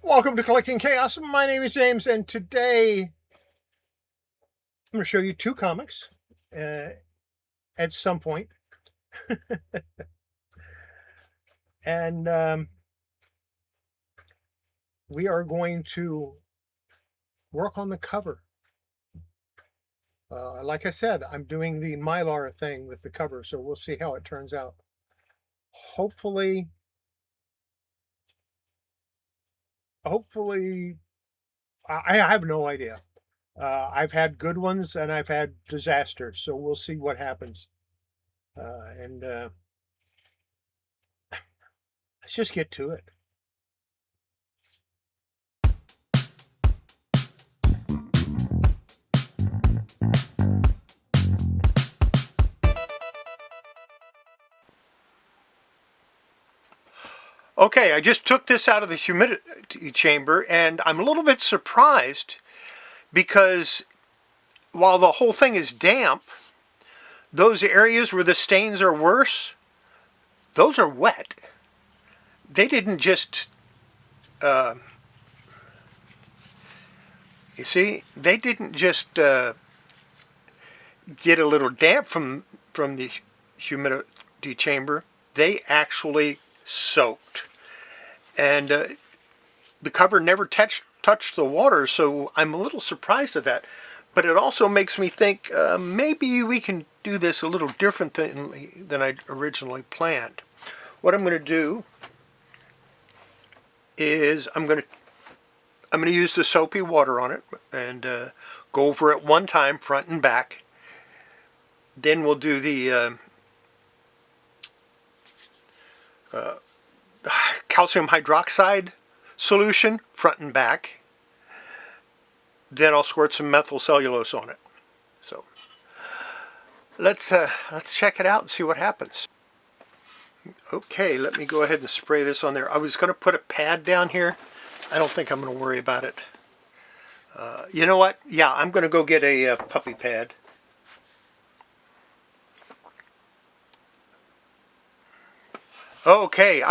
Welcome to Collecting Chaos. My name is James, and today I'm going to show you two comics at some point. And we are going to work on the cover. Like I said, I'm doing the Mylar thing with the cover, so we'll see how it turns out. Hopefully, I have no idea. I've had good ones and I've had disasters, so we'll see what happens. And let's just get to it. Okay, I just took this out of the humidity chamber, and I'm a little bit surprised because while the whole thing is damp, those areas where the stains are worse, those are wet. They didn't just, you see, they didn't just get a little damp from the humidity chamber. They actually soaked. And the cover never touched the water, so I'm a little surprised at that. But it also makes me think maybe we can do this a little different than I originally planned. What I'm going to do is I'm going to use the soapy water on it and go over it one time, front and back. Then we'll do the calcium hydroxide solution, front and back. Then I'll squirt some methyl cellulose on it. So let's check it out and see what happens. Okay, let me go ahead and spray this on there. I was going to put a pad down here. I don't think I'm going to worry about it. You know what? Yeah, I'm going to go get a puppy pad. Okay,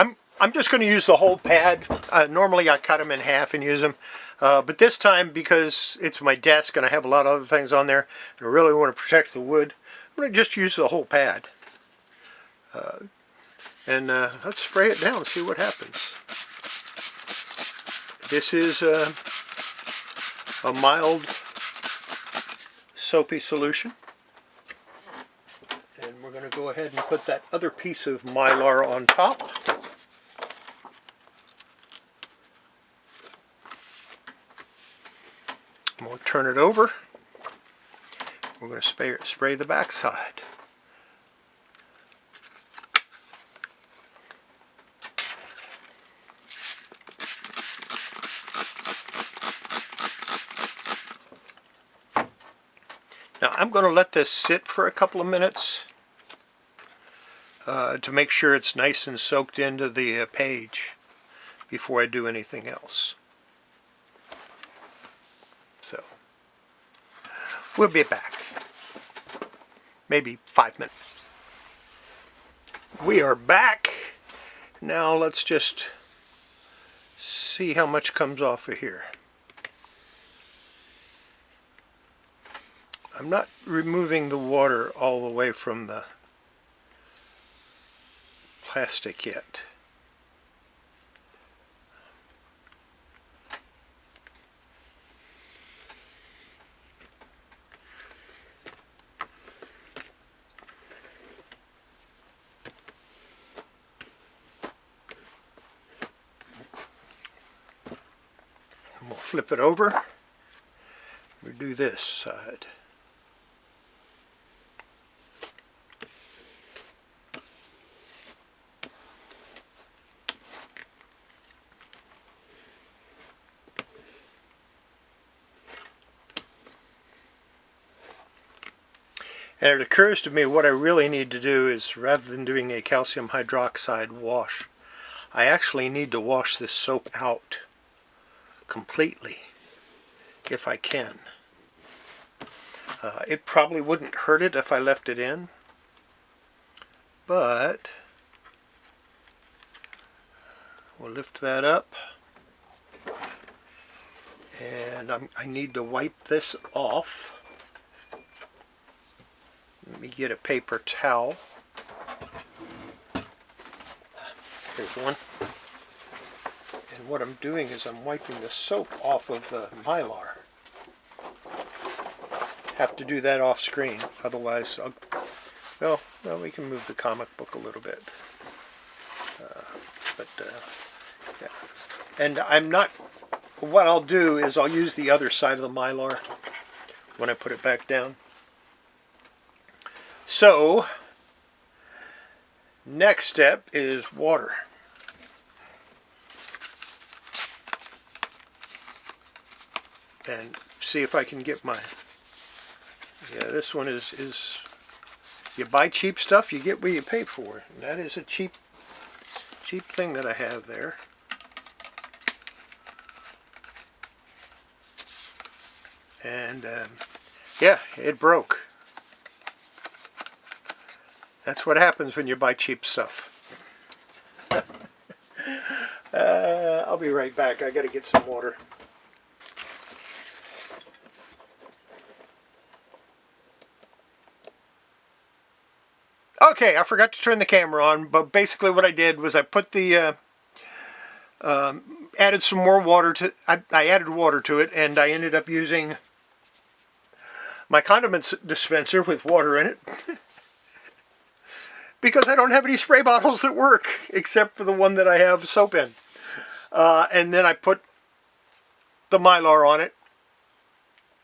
I'm just going to use the whole pad. Normally I cut them in half and use them. But this time, because it's my desk and I have a lot of other things on there, and I really want to protect the wood, I'm going to just use the whole pad. And let's spray it down and see what happens. This is a mild soapy solution. And we're going to go ahead and put that other piece of Mylar on top. And we'll turn it over. We're going to spray the back side. Now I'm going to let this sit for a couple of minutes to make sure it's nice and soaked into the page before I do anything else. So we'll be back. Maybe 5 minutes. We are back. Now let's just see how much comes off of here. I'm not removing the water all the way from the plastic yet. And we'll flip it over. We do this side. And it occurs to me what I really need to do is, rather than doing a calcium hydroxide wash, I actually need to wash this soap out completely, if I can. It probably wouldn't hurt it if I left it in, but we'll lift that up. And I need to wipe this off. Let me get a paper towel. Here's one. And what I'm doing is I'm wiping the soap off of the Mylar. Have to do that off screen, otherwise well, we can move the comic book a little bit. Yeah. And what I'll do is I'll use the other side of the Mylar when I put it back down. So, next step is water. And see if I can get my, this one is you buy cheap stuff, you get what you pay for. And that is a cheap thing that I have there. And yeah, it broke. That's what happens when you buy cheap stuff. I'll be right back. I gotta get some water. Okay, I forgot to turn the camera on, but basically what I did was I put the added some more water to I added water to it, and I ended up using my condiments dispenser with water in it because I don't have any spray bottles that work except for the one that I have soap in. And then I put the Mylar on it,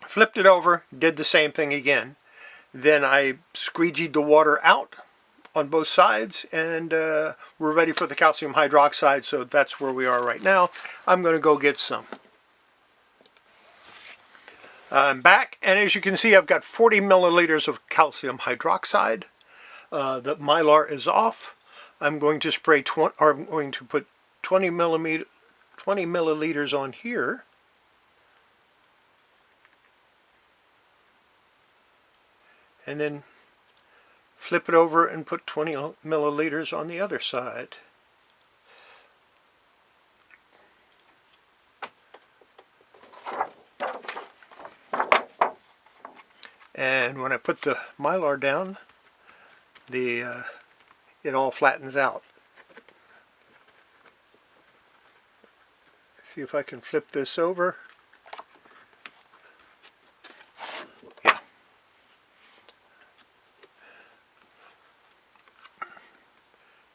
flipped it over, did the same thing again. Then I squeegeed the water out on both sides, and we're ready for the calcium hydroxide, so that's where we are right now. I'm going to go get some. I'm back, and as you can see, I've got 40 milliliters of calcium hydroxide. The Mylar is off. I'm going to I'm going to put 20 milliliters on here. And then flip it over and put 20 milliliters on the other side. And when I put the Mylar down, it all flattens out. See if I can flip this over. Yeah.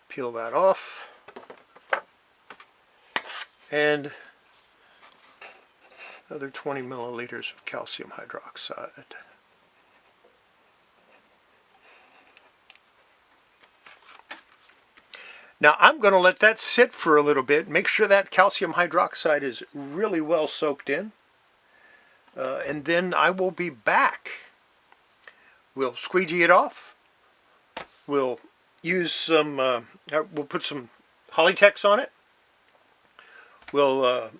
Peel that off. And another 20 milliliters of calcium hydroxide. Now I'm going to let that sit for a little bit, make sure that calcium hydroxide is really well soaked in, and then I will be back. We'll squeegee it off, we'll use some, we'll put some Hollytex on it, we'll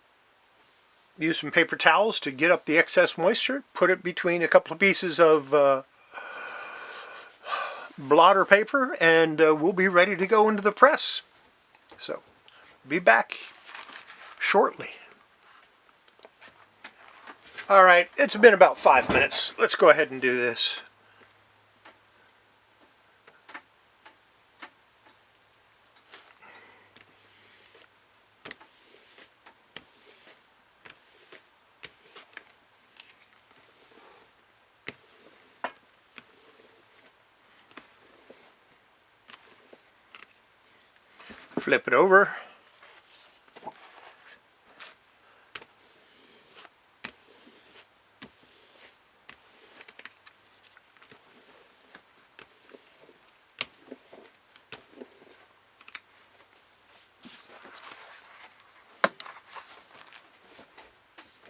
use some paper towels to get up the excess moisture, put it between a couple of pieces of blotter paper, and we'll be ready to go into the press. So, be back shortly. Alright, it's been about 5 minutes. Let's go ahead and do this. Flip it over.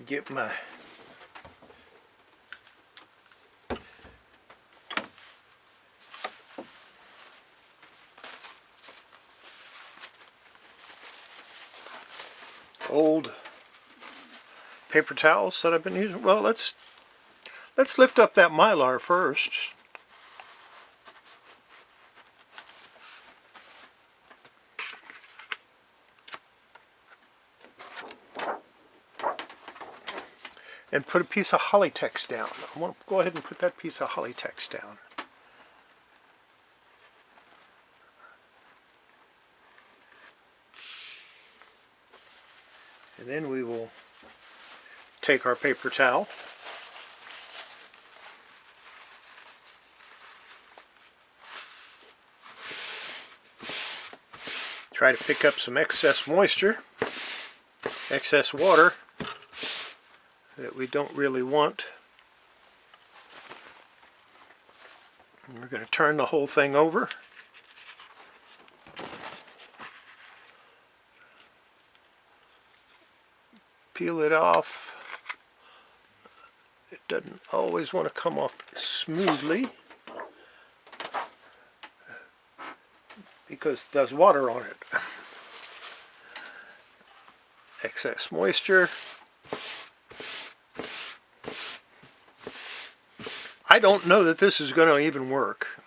Get my old paper towels that I've been using. Well, let's lift up that Mylar first. and put a piece of Hollytex down. I want to go ahead and put that piece of Hollytex down. And then we will take our paper towel, try to pick up some excess moisture, excess water that we don't really want. And we're going to turn the whole thing over. Peel it off. It doesn't always want to come off smoothly because there's water on it. Excess moisture. I don't know that this is going to even work.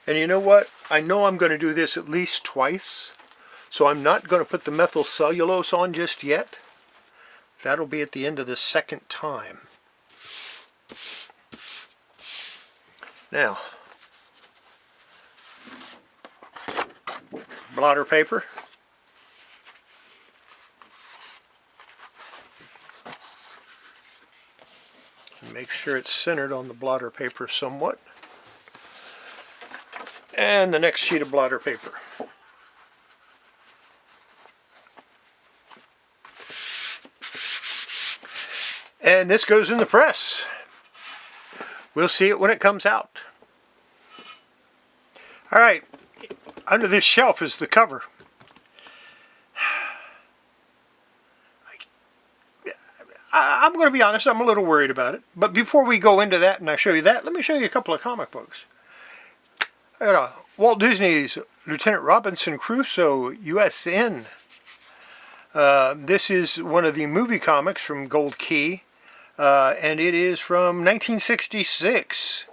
And you know what? I know I'm going to do this at least twice. So I'm not going to put the methyl cellulose on just yet. That'll be at the end of the second time. Now, blotter paper. Make sure it's centered on the blotter paper somewhat. And the next sheet of blotter paper. And this goes in the press. We'll see it when it comes out. Alright, under this shelf is the cover. I'm going to be honest, I'm a little worried about it. But before we go into that and I show you that, let me show you a couple of comic books. I got Walt Disney's Lieutenant Robinson Crusoe, USN. This is one of the movie comics from Gold Key. And it is from 1966.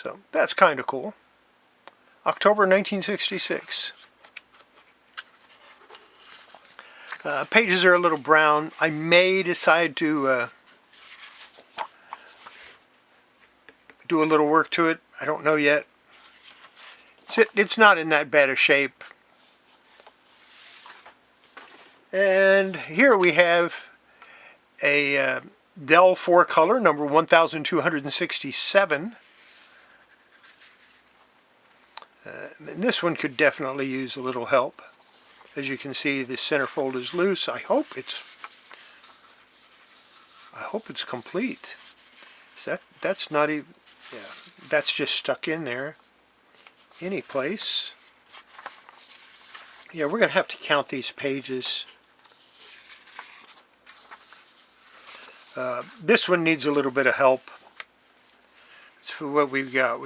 So that's kind of cool. October 1966. Pages are a little brown. I may decide to do a little work to it. I don't know yet. It's not in that bad a shape. And here we have a Dell 4-color, number 1267. And this one could definitely use a little help. As you can see, the centerfold is loose. I hope it's complete. That's not even, yeah, that's just stuck in there any place. Yeah, we're going to have to count these pages. This one needs a little bit of help. So what we've got,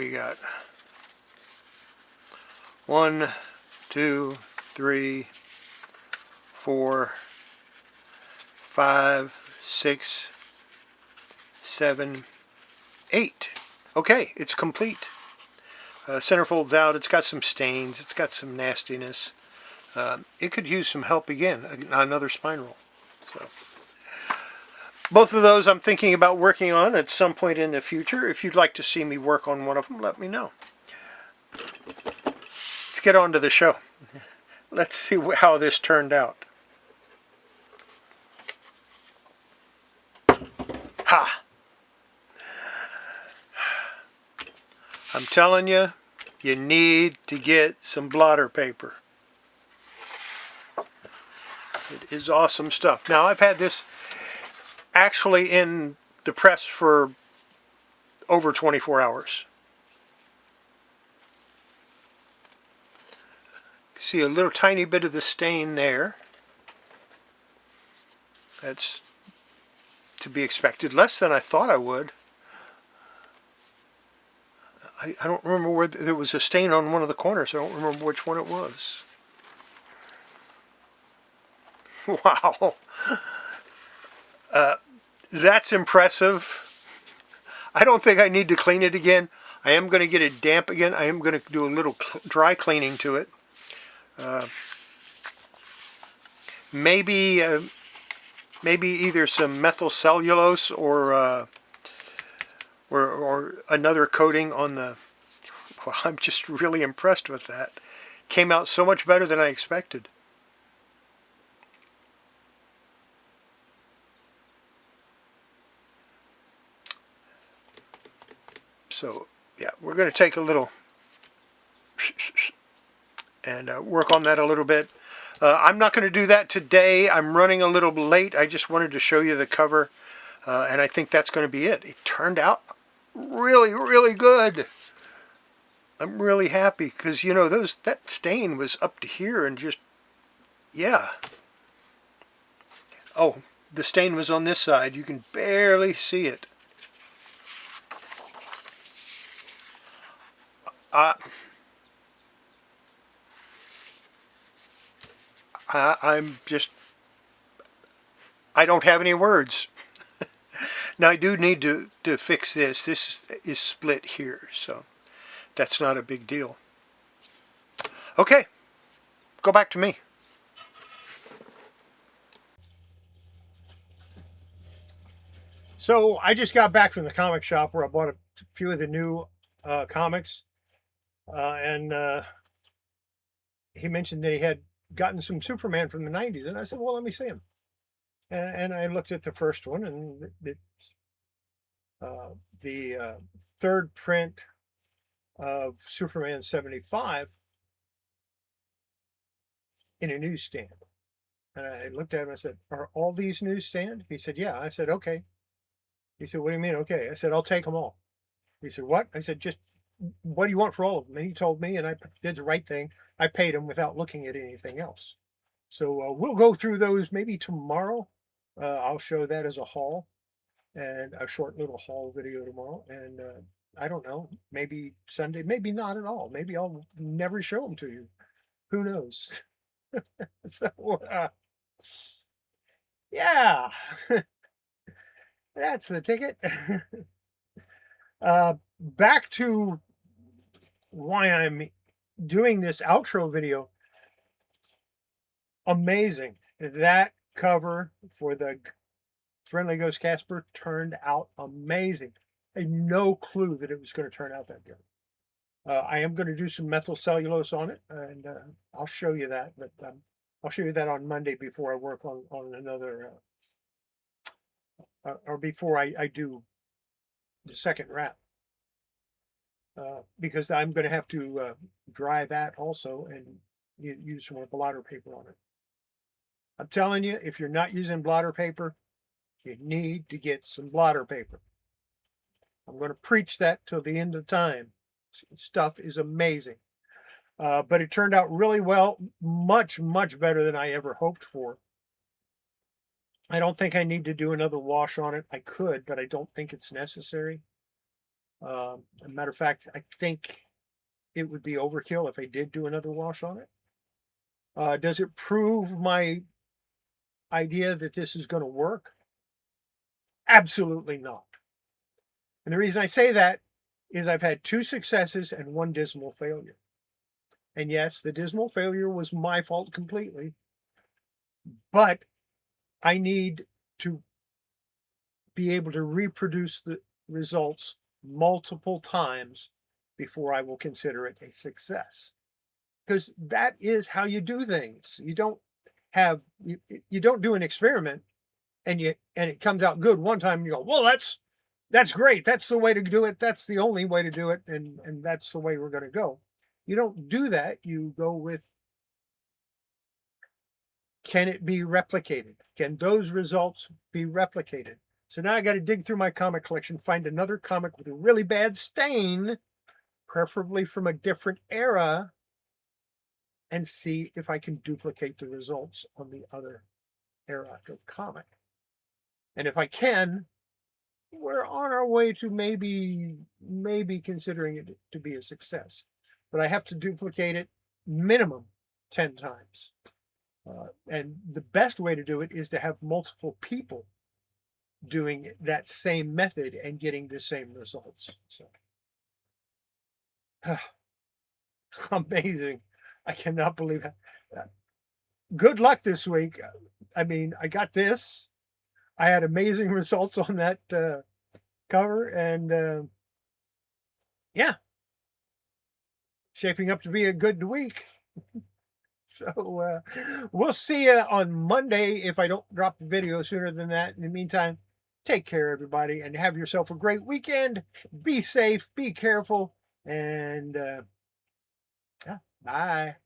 1, 2, 3, 4, 5, 6, 7, 8. Okay, it's complete. Centerfold's out. It's got some stains. It's got some nastiness. It could use some help again. Another spine roll. So, both of those I'm thinking about working on at some point in the future. If you'd like to see me work on one of them, let me know. Let's get on to the show. Let's see how this turned out. Ha! I'm telling you, you need to get some blotter paper. It is awesome stuff. Now, I've had this actually in the press for over 24 hours. See a little tiny bit of the stain there. That's to be expected. Less than I thought I would. I don't remember where there was a stain on one of the corners. I don't remember which one it was. Wow. That's impressive. I don't think I need to clean it again. I am going to get it damp again. I am going to do a little dry cleaning to it. Maybe maybe either some methyl cellulose or another coating on the. Well, I'm just really impressed with that. Came out so much better than I expected. So yeah, we're going to take a little and work on that a little bit. I'm not going to do that today. I'm running a little late. I just wanted to show you the cover, and I think that's going to be it. It turned out really, really good. I'm really happy because you know that stain was up to here and just yeah. Oh, the stain was on this side. You can barely see it. Uh, I'm just I don't have any words. Now I do need to fix this. This is split here, so that's not a big deal. Okay, go back to me. So I just got back from the comic shop where I bought a few of the new comics, and he mentioned that he had gotten some Superman from the '90s, and I said, "Well, let me see him." And I looked at the first one, and the third print of Superman '75 in a newsstand. And I looked at him and I said, "Are all these newsstand?" He said, "Yeah." I said, "Okay." He said, "What do you mean, okay?" I said, "I'll take them all." He said, "What?" I said, "Just what do you want for all of them?" And he told me, and I did the right thing. I paid him without looking at anything else. So we'll go through those maybe tomorrow. I'll show that as a haul and a short little haul video tomorrow. And I don't know, maybe Sunday, maybe not at all. Maybe I'll never show them to you. Who knows? So yeah, that's the ticket. Back to why I'm doing this outro video. Amazing. That cover for the Friendly Ghost Casper turned out amazing. I had no clue that it was going to turn out that good. I am going to do some methyl cellulose on it, and I'll show you that. But I'll show you that on Monday before I work on another, or before I do the second wrap. Because I'm going to have to dry that also and use some more blotter paper on it. I'm telling you, if you're not using blotter paper, you need to get some blotter paper. I'm going to preach that till the end of time. Stuff is amazing. But it turned out really well, much, much better than I ever hoped for. I don't think I need to do another wash on it. I could, but I don't think it's necessary. As a matter of fact, I think it would be overkill if I did do another wash on it. Does it prove my idea that this is going to work? Absolutely not. And the reason I say that is I've had 2 successes and 1 dismal failure. And yes, the dismal failure was my fault completely, but I need to be able to reproduce the results multiple times before I will consider it a success. Because that is how you do things. You don't have you don't do an experiment and it comes out good one time and you go, well, that's great. That's the way to do it. That's the only way to do it, and that's the way we're going to go. You don't do that. You go with, can it be replicated? Can those results be replicated? So now I got to dig through my comic collection, find another comic with a really bad stain, preferably from a different era, and see if I can duplicate the results on the other era of comic. And if I can, we're on our way to maybe considering it to be a success. But I have to duplicate it minimum 10 times. And the best way to do it is to have multiple people doing that same method and getting the same results. So amazing. I cannot believe that. Good luck this week. I mean, I got this. I had amazing results on that cover, and yeah, shaping up to be a good week. So we'll see you on Monday if I don't drop the video sooner than that. In the meantime, take care, everybody, and have yourself a great weekend. Be safe, be careful, and yeah, bye.